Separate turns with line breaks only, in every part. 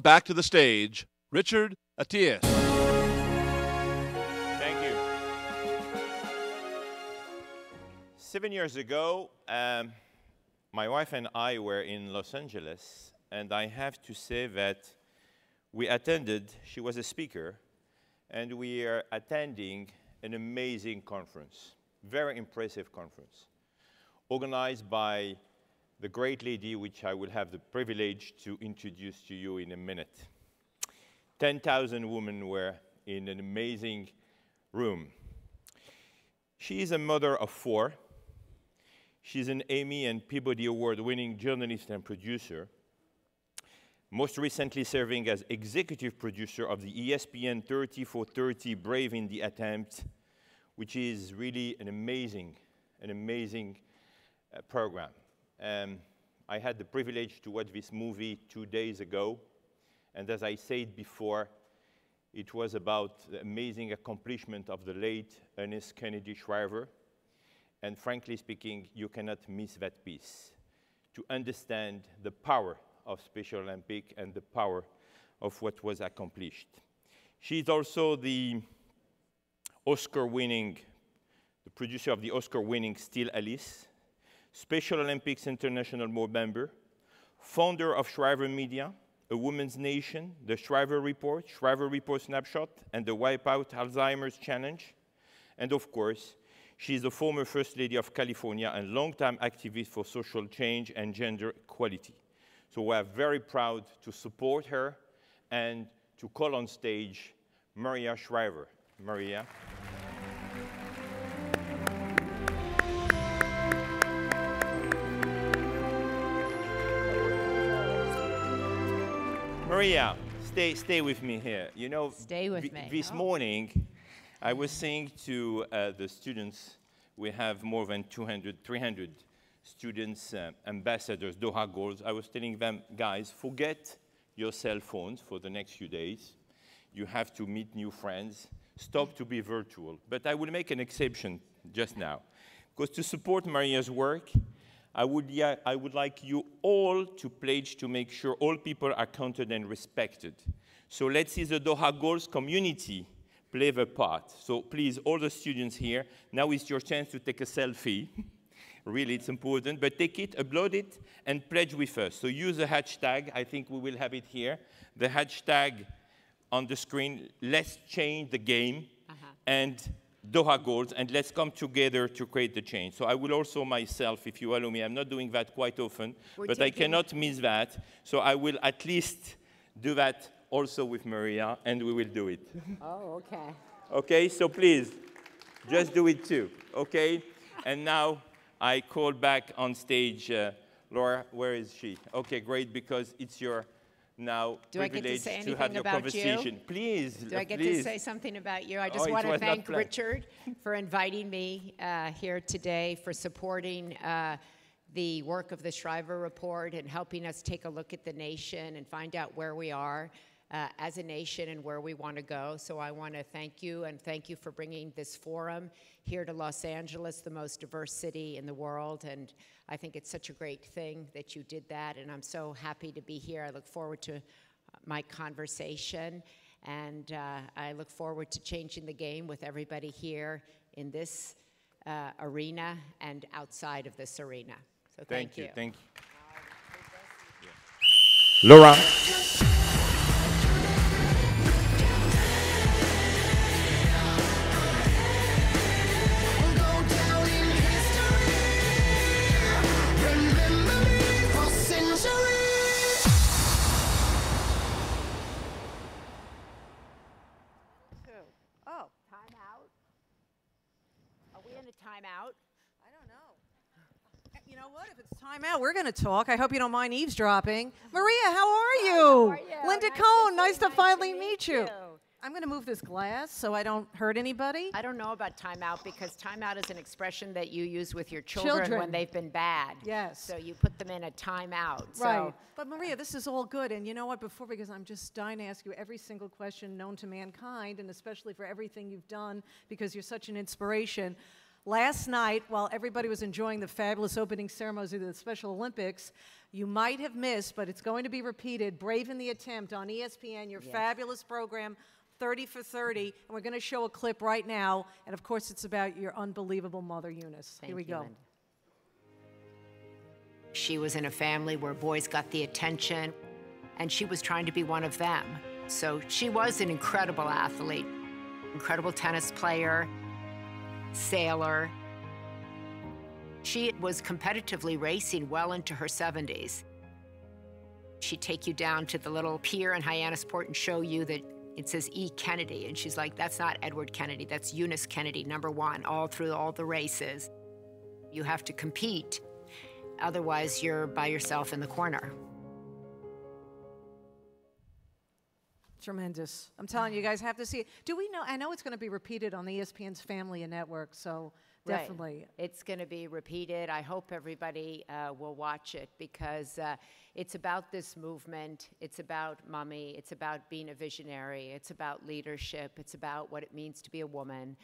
Back to the stage, Richard Atias.
Thank you. 7 years ago, my wife and I were in Los Angeles, and I have to say that we attended, she was a speaker, and we are attending an amazing conference, very impressive conference, organized by the great lady which I will have the privilege to introduce to you in a minute. 10,000 women were in an amazing room. She is a mother of 4. She's an Emmy and Peabody Award-winning journalist and producer, most recently serving as executive producer of the ESPN 30 for 30 Brave in the Attempt, which is really an amazing program. I had the privilege to watch this movie 2 days ago, and as I said before, it was about the amazing accomplishment of the late Ernest Kennedy Shriver, and frankly speaking, you cannot miss that piece to understand the power of Special Olympics and the power of what was accomplished. She's also the producer of the Oscar-winning Still Alice, Special Olympics International Board member, founder of Shriver Media, A Woman's Nation, the Shriver Report, Shriver Report Snapshot, and the Wipeout Alzheimer's Challenge. And of course, she's the former First Lady of California and longtime activist for social change and gender equality. So we are very proud to support her and to call on stage Maria Shriver. Maria. Maria, stay with me here. You know,
stay with me.
This morning, I was saying to the students, we have more than 200, 300 students, ambassadors, Doha goals. I was telling them, guys, forget your cell phones for the next few days. You have to meet new friends. Stop to be virtual. But I will make an exception just now. Because to support Maria's work, I would like you all to pledge to make sure all people are counted and respected. So let's see the Doha Goals community play their part. So please, all the students here, now is your chance to take a selfie. Really, it's important. But take it, upload it, and pledge with us. So use the hashtag. I think we will have it here. The hashtag on the screen, let's change the game. And Doha Goals, and let's come together to create the change. So I will also myself, if you allow me, I'm not doing that quite often, but I cannot miss that. So I will at least do that also with Maria, and we will do it.
Oh, okay.
Okay, so please, just do it too, okay? And now I call back on stage Laura. Where is she? Okay, great, because it's your now privilege to have your conversation. Please.
Do I get to say something about you? I just want to thank Richard for inviting me here today, for supporting the work of the Shriver Report and helping us take a look at the nation and find out where we are as a nation and where we want to go. So I want to thank you, and thank you for bringing this forum here to Los Angeles, the most diverse city in the world. And I think it's such a great thing that you did that, and I'm so happy to be here. I look forward to my conversation, and I look forward to changing the game with everybody here in this arena and outside of this arena. So thank you.
Thank you. Laura.
Timeout?
I don't know. You know what? If it's timeout, we're going to talk. I hope you don't mind eavesdropping. Maria, how are you?
How are you?
Linda Cohn, nice to finally meet you. I'm going to move this glass so I don't hurt anybody.
I don't know about timeout, because timeout is an expression that you use with your children when they've been bad.
Yes.
So you put them in a timeout.
Right. But Maria, this is all good. And you know what? Because I'm just dying to ask you every single question known to mankind, and especially for everything you've done, because you're such an inspiration. Last night, while everybody was enjoying the fabulous opening ceremony of the Special Olympics, You might have missed, but it's going to be repeated, Brave in the Attempt on ESPN, your fabulous program, 30 for 30. And we're going to show a clip right now. And, of course, it's about your unbelievable mother, Eunice. Here we go.
Linda. She was in a family where boys got the attention, and she was trying to be one of them. So she was an incredible athlete, incredible tennis player, sailor. She was competitively racing well into her 70s. She'd take you down to the little pier in Hyannisport and show you that it says E. Kennedy, and she's like, that's not Edward Kennedy, that's Eunice Kennedy, #1, all through all the races. You have to compete, otherwise you're by yourself in the corner.
Tremendous. I'm telling you, guys have to see it. Do we know? I know it's going to be repeated on the ESPN's Family and Network, so definitely.
Right. It's going to be repeated. I hope everybody will watch it because it's about this movement. It's about mommy. It's about being a visionary. It's about leadership. It's about what it means to be a woman.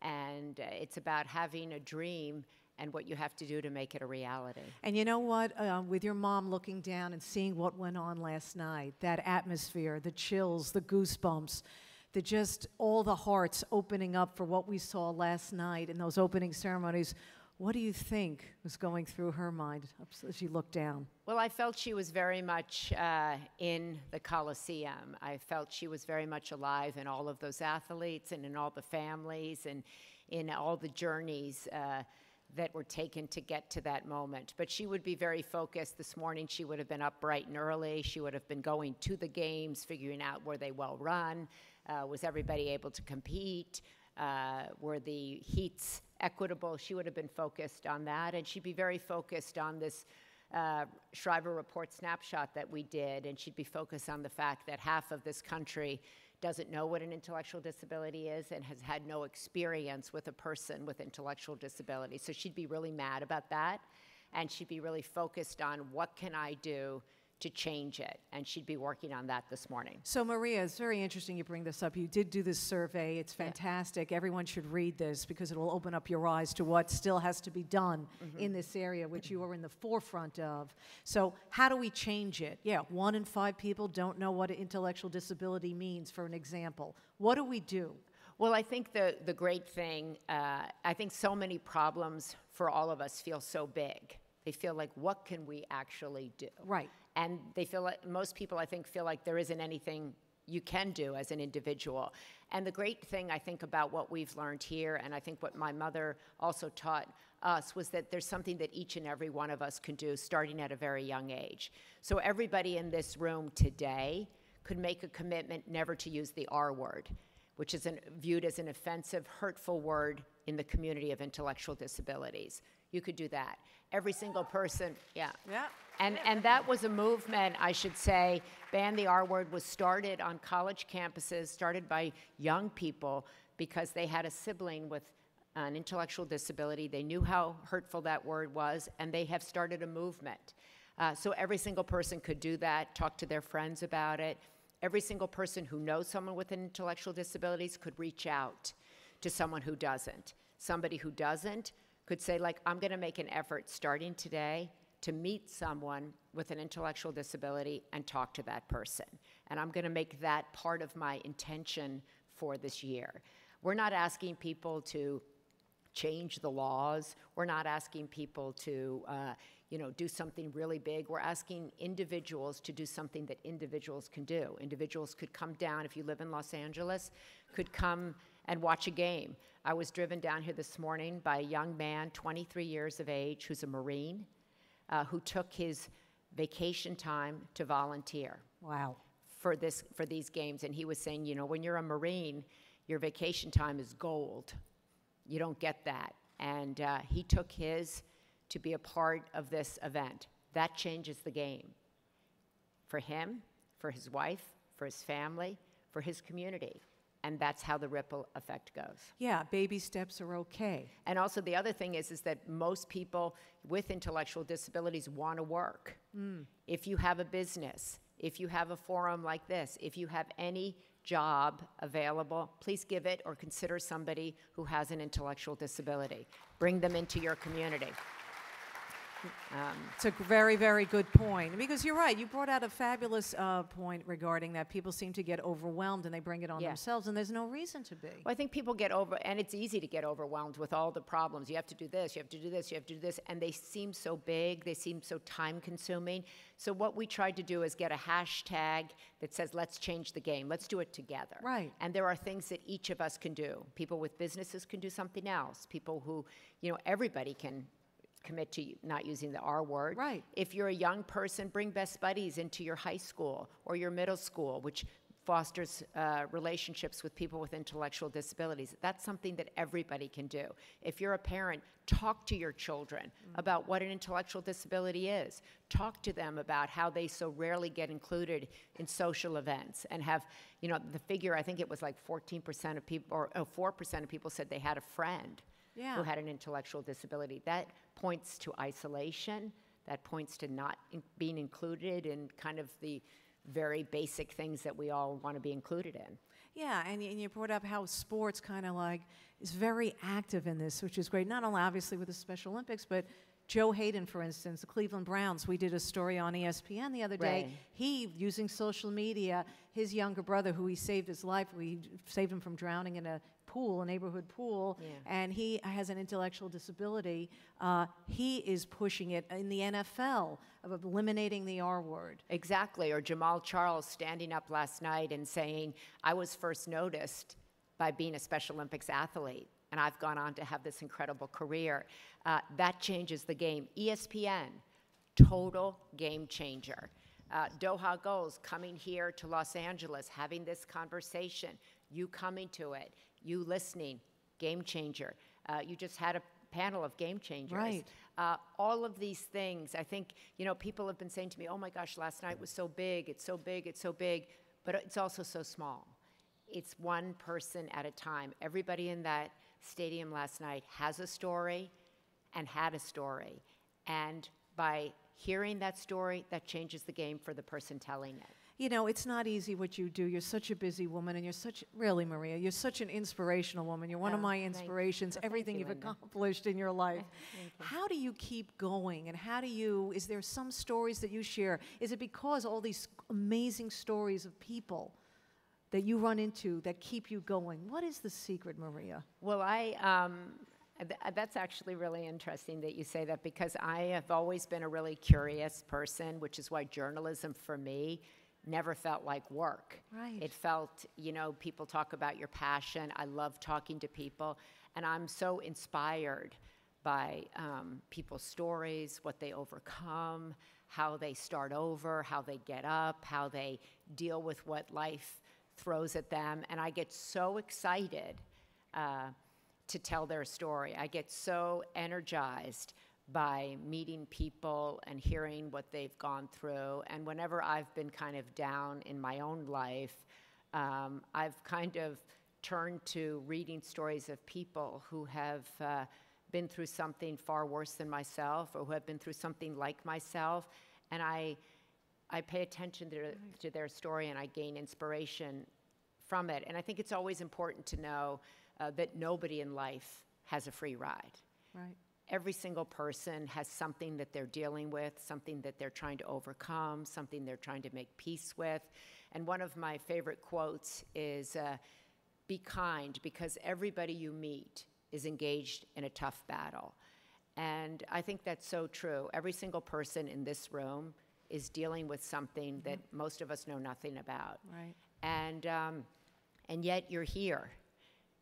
And it's about having a dream and what you have to do to make it a reality.
And you know what? With your mom looking down and seeing what went on last night, that atmosphere, the chills, the goosebumps, just all the hearts opening up for what we saw last night in those opening ceremonies, what do you think was going through her mind as she looked down?
Well, I felt she was very much in the Coliseum. I felt she was very much alive in all of those athletes and in all the families and in all the journeys that were taken to get to that moment. But she would be very focused. This morning she would have been up bright and early. She would have been going to the games, figuring out were they well run, was everybody able to compete, were the heats equitable. She would have been focused on that, and she'd be very focused on this Shriver Report snapshot that we did, and she'd be focused on the fact that half of this country doesn't know what an intellectual disability is and has had no experience with a person with intellectual disability. So she'd be really mad about that, and she'd be really focused on what can I do to change it, and she'd be working on that this morning.
So Maria, it's very interesting you bring this up. You did do this survey. It's fantastic. Everyone should read this because it will open up your eyes to what still has to be done in this area, which you are in the forefront of. So how do we change it? Yeah, 1 in 5 people don't know what an intellectual disability means, for an example. What do we do?
Well, I think the great thing, I think so many problems for all of us feel so big. They feel like, what can we actually do?
Right.
And they feel like, most people, I think, feel like there isn't anything you can do as an individual. And the great thing, I think, about what we've learned here, and I think what my mother also taught us, was that there's something that each and every one of us can do starting at a very young age. So everybody in this room today could make a commitment never to use the R word, which is viewed as an offensive, hurtful word in the community of intellectual disabilities. You could do that. Every single person, yeah. And that was a movement, I should say. Ban the R word was started on college campuses, started by young people because they had a sibling with an intellectual disability. They knew how hurtful that word was, and they have started a movement. So every single person could do that, talk to their friends about it. Every single person who knows someone with an intellectual disabilities could reach out to someone who doesn't. Somebody who doesn't could say, like, I'm going to make an effort starting today to meet someone with an intellectual disability and talk to that person. And I'm going to make that part of my intention for this year. We're not asking people to change the laws. We're not asking people to do something really big. We're asking individuals to do something that individuals can do. Individuals could come down, if you live in Los Angeles, could come and watch a game. I was driven down here this morning by a young man, 23 years of age, who's a Marine, who took his vacation time to volunteer.
Wow.
For these games. And he was saying, when you're a Marine, your vacation time is gold. You don't get that. And he took his to be a part of this event. That changes the game. For him, for his wife, for his family, for his community. And that's how the ripple effect goes.
Yeah, baby steps are okay.
And also the other thing is that most people with intellectual disabilities want to work. If you have a business, if you have a forum like this, if you have any job available, please give it or consider somebody who has an intellectual disability. Bring them into your community.
It's a very, very good point. Because you're right. You brought out a fabulous point regarding that. People seem to get overwhelmed and they bring it on themselves, and there's no reason to be.
Well, I think people get and it's easy to get overwhelmed with all the problems. You have to do this, you have to do this, you have to do this, and they seem so big, they seem so time-consuming. So what we tried to do is get a hashtag that says, let's change the game, let's do it together.
Right.
And there are things that each of us can do. People with businesses can do something else. People who, everybody can commit to not using the R word.
Right.
If you're a young person, bring best buddies into your high school or your middle school, which fosters relationships with people with intellectual disabilities. That's something that everybody can do. If you're a parent, talk to your children about what an intellectual disability is. Talk to them about how they so rarely get included in social events and have, the figure, I think it was like 14% of people, or 4% of people said they had a friend who had an intellectual disability. That points to isolation. That points to not being included in kind of the very basic things that we all want to be included in.
Yeah, and you brought up how sports kind of like is very active in this, which is great. Not only obviously with the Special Olympics, but Joe Hayden, for instance, the Cleveland Browns. We did a story on ESPN the other day.
Right.
He, using social media, his younger brother, who he saved his life, we saved him from drowning in a pool, a neighborhood pool, and he has an intellectual disability. He is pushing it in the NFL of eliminating the R word.
Exactly, or Jamal Charles standing up last night and saying, I was first noticed by being a Special Olympics athlete, and I've gone on to have this incredible career. That changes the game. ESPN, total game changer. Doha goals, coming here to Los Angeles, having this conversation, you coming to it, you listening, game changer. You just had a panel of game changers.
Right.
All of these things, I think, people have been saying to me, oh my gosh, last night was so big, it's so big, it's so big, but it's also so small. It's one person at a time. Everybody in that stadium last night has a story and had a story. And by hearing that story, that changes the game for the person telling it.
It's not easy what you do. You're such a busy woman, and really, Maria, you're such an inspirational woman. You're one of my inspirations, everything you've accomplished in your life. How do you keep going, and is there some stories that you share? Is it because all these amazing stories of people that you run into that keep you going? What is the secret, Maria?
Well, that's actually really interesting that you say that, because I have always been a really curious person, which is why journalism for me never felt like work.
Right.
It felt, people talk about your passion. I love talking to people, and I'm so inspired by people's stories, what they overcome, how they start over, how they get up, how they deal with what life throws at them, and I get so excited to tell their story. I get so energized by meeting people and hearing what they've gone through. And whenever I've been kind of down in my own life, I've kind of turned to reading stories of people who have been through something far worse than myself, or who have been through something like myself, and I pay attention to their story, and I gain inspiration from it. And I think it's always important to know that nobody in life has a free ride.
Right.
Every single person has something that they're dealing with, something that they're trying to overcome, something they're trying to make peace with. And one of my favorite quotes is, be kind, because everybody you meet is engaged in a tough battle. And I think that's so true. Every single person in this room is dealing with something that most of us know nothing about.
Right.
And yet you're here.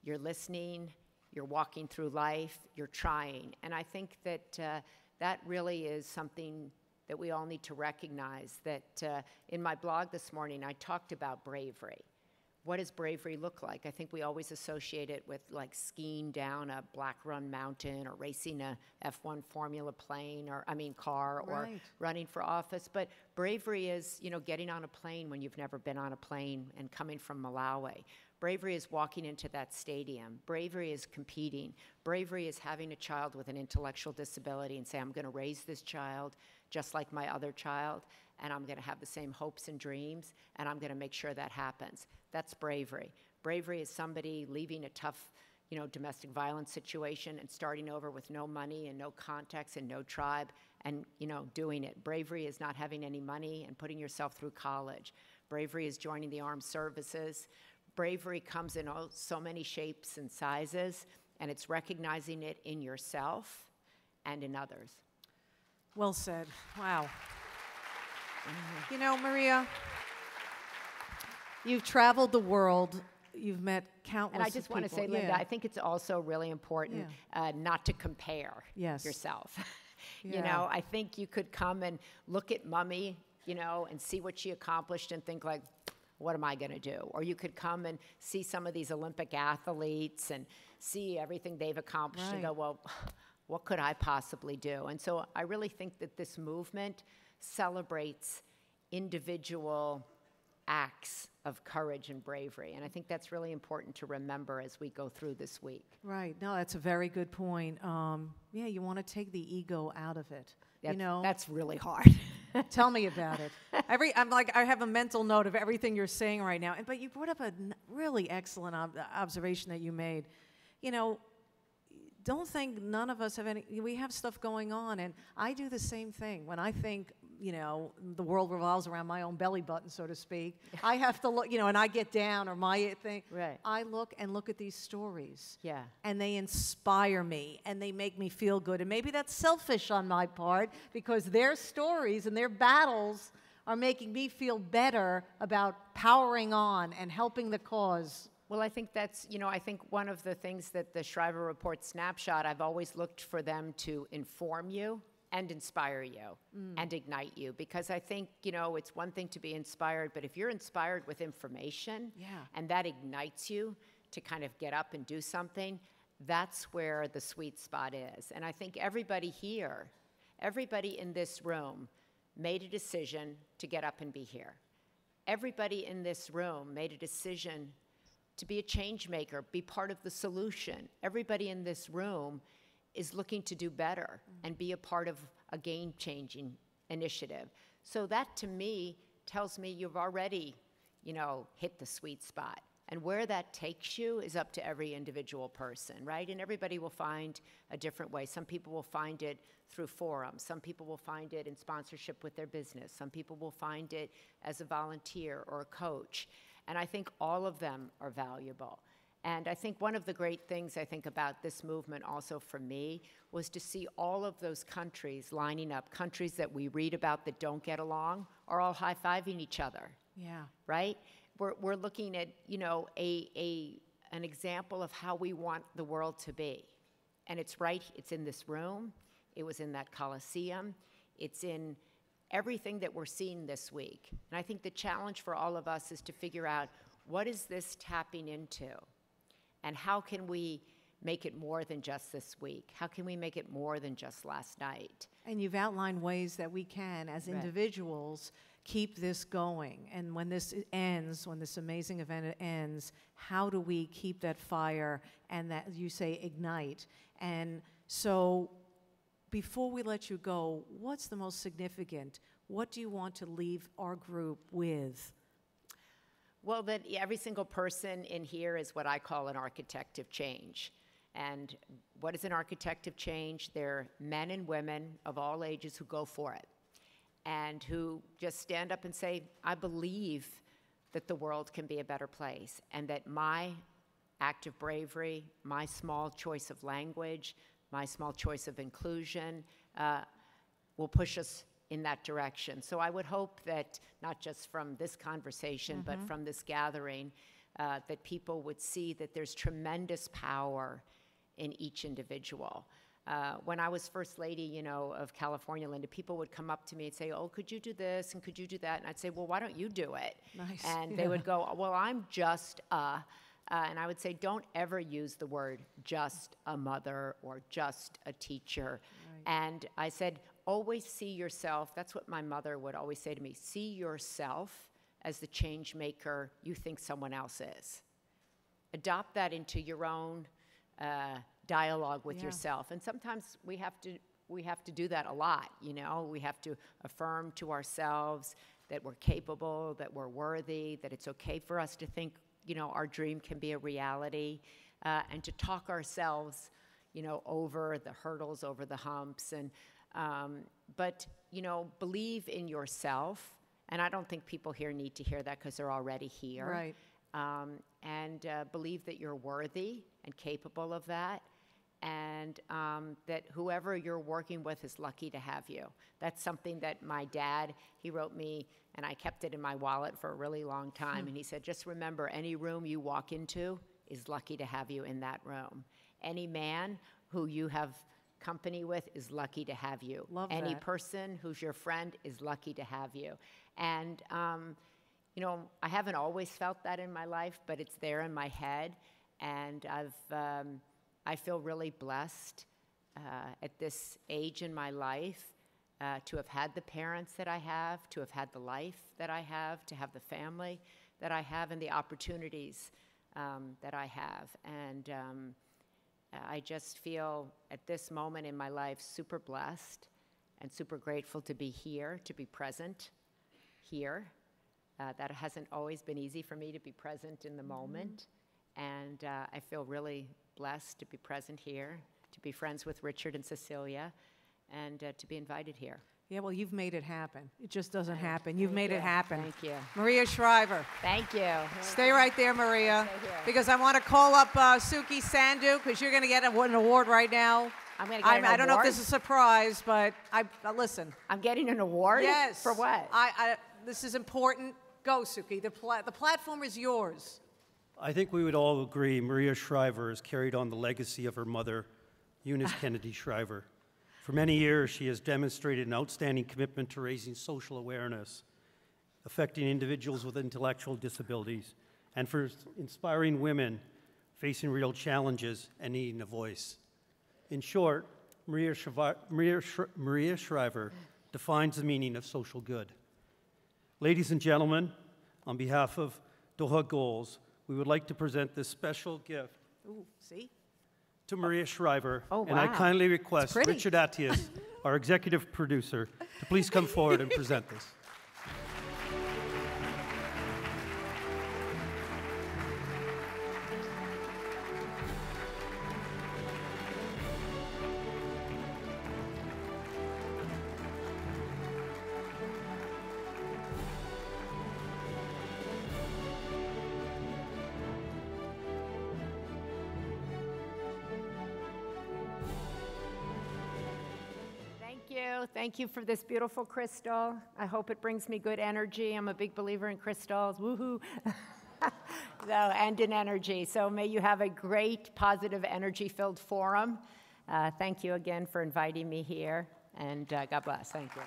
You're listening. You're walking through life, you're trying. And I think that that really is something that we all need to recognize. That in my blog this morning, I talked about bravery. What does bravery look like? I think we always associate it with like skiing down a Black Run mountain, or racing a F1 Formula car, or running for office. But bravery is, getting on a plane when you've never been on a plane and coming from Malawi. Bravery is walking into that stadium. Bravery is competing. Bravery is having a child with an intellectual disability and say, I'm going to raise this child just like my other child, and I'm going to have the same hopes and dreams, and I'm going to make sure that happens. That's bravery. Bravery is somebody leaving a tough, domestic violence situation and starting over with no money and no contacts and no tribe, and, doing it. Bravery is not having any money and putting yourself through college. Bravery is joining the armed services. Bravery comes in so many shapes and sizes, and it's recognizing it in yourself and in others.
Well said. Wow. Maria, you've traveled the world. You've met countless
And I just want to say, Linda, I think it's also really important not to compare yourself. I think you could come and look at Mummy, and see what she accomplished and think like, what am I going to do? Or you could come and see some of these Olympic athletes and see everything they've accomplished and go, well, what could I possibly do? And so I really think that this movement celebrates individual acts of courage and bravery. And I think that's really important to remember as we go through this week.
Right. No, that's a very good point. You want to take the ego out of it.
That's really hard.
Tell me about it. I have a mental note of everything you're saying right now. But you brought up a really excellent observation that you made. Don't think none of us have we have stuff going on, and I do the same thing. When I think, the world revolves around my own belly button, so to speak, I have to look, and I get down or my thing.
Right.
I look at these stories.
Yeah.
And they inspire me, and they make me feel good. And maybe that's selfish on my part, because their stories and their battles are making me feel better about powering on and helping the cause.
Well, I think that's, I think one of the things that the Shriver Report snapshot, I've always looked for them to inform you and inspire you and ignite you. Because I think, it's one thing to be inspired, but if you're inspired with information and that ignites you to kind of get up and do something, that's where the sweet spot is. And I think everybody here, everybody in this room made a decision to get up and be here. Everybody in this room made a decision to be a change maker, be part of the solution. Everybody in this room is looking to do better and be a part of a game-changing initiative. So that, to me, tells me you've already, hit the sweet spot. And where that takes you is up to every individual person, right? And everybody will find a different way. Some people will find it through forums. Some people will find it in sponsorship with their business. Some people will find it as a volunteer or a coach. And I think all of them are valuable. And I think one of the great things I think about this movement also for me was to see all of those countries lining up, countries that we read about that don't get along are all high-fiving each other.
Yeah.
Right? We're looking at, an example of how we want the world to be. And it's in this room, it was in that Coliseum, it's in everything that we're seeing this week. And I think the challenge for all of us is to figure out, what is this tapping into? And how can we make it more than just this week? How can we make it more than just last night?
And you've outlined ways that we can, as individuals, keep this going. And when this ends, when this amazing event ends, how do we keep that fire and that, you say, ignite? And so before we let you go, what's the most significant? What do you want to leave our group with?
Well, that every single person in here is what I call an architect of change. And what is an architect of change? They're men and women of all ages who go for it and who just stand up and say, I believe that the world can be a better place and that my act of bravery, my small choice of language, my small choice of inclusion will push us in that direction. So I would hope that not just from this conversation, but from this gathering, that people would see that there's tremendous power in each individual. When I was First Lady, of California, Linda, people would come up to me and say, oh, could you do this and could you do that? And I'd say, well, why don't you do it?
Nice.
And they would go, well, I'm just and I would say, don't ever use the word just a mother or just a teacher. Right. And I said, always see yourself. That's what my mother would always say to me. See yourself as the change maker you think someone else is. Adopt that into your own dialogue with yourself. And sometimes we have to do that a lot, We have to affirm to ourselves that we're capable, that we're worthy, that it's okay for us to think, our dream can be a reality, and to talk ourselves, over the hurdles, over the humps. And but, you know, believe in yourself. And I don't think people here need to hear that because they're already here.
Right.
And believe that you're worthy and capable of that. And that whoever you're working with is lucky to have you. That's something that my dad, he wrote me, and I kept it in my wallet for a really long time. And he said, just remember, any room you walk into is lucky to have you in that room. Any man who you have company with is lucky to have you.
Love
Any
that.
person who's your friend is lucky to have you. And, you know, I haven't always felt that in my life, but it's there in my head. And I feel really blessed at this age in my life to have had the parents that I have, to have had the life that I have, to have the family that I have, and the opportunities that I have. And I just feel at this moment in my life super blessed and super grateful to be here, to be present here. That hasn't always been easy for me to be present in the moment. And I feel really blessed to be present here, to be friends with Richard and Cecilia, and to be invited here.
Yeah, well, you've made it happen. It just doesn't happen. You've made
you.
it happen.
Thank you.
Maria Shriver.
Thank you.
Stay right there, Maria,
Stay here.
because I want to call up Suki Sandhu, because you're going to get an award right now.
I'm going to get an award?
I don't know if this is a surprise, but listen.
I'm getting an award?
Yes.
For what?
This is important. Go, Suki. The platform is yours.
I think we would all agree Maria Shriver has carried on the legacy of her mother, Eunice Kennedy Shriver. For many years, she has demonstrated an outstanding commitment to raising social awareness, affecting individuals with intellectual disabilities, and for inspiring women facing real challenges and needing a voice. In short, Maria Shriver defines the meaning of social good. Ladies and gentlemen, on behalf of Doha Goals, we would like to present this special gift to Maria Shriver.
Oh, wow.
And I kindly request
pretty.
Richard Attias, our executive producer, to please come forward and present this.
Thank you for this beautiful crystal. I hope it brings me good energy. I'm a big believer in crystals. Woohoo. And in energy. So may you have a great, positive, energy-filled forum. Thank you again for inviting me here. And God bless. Thank you.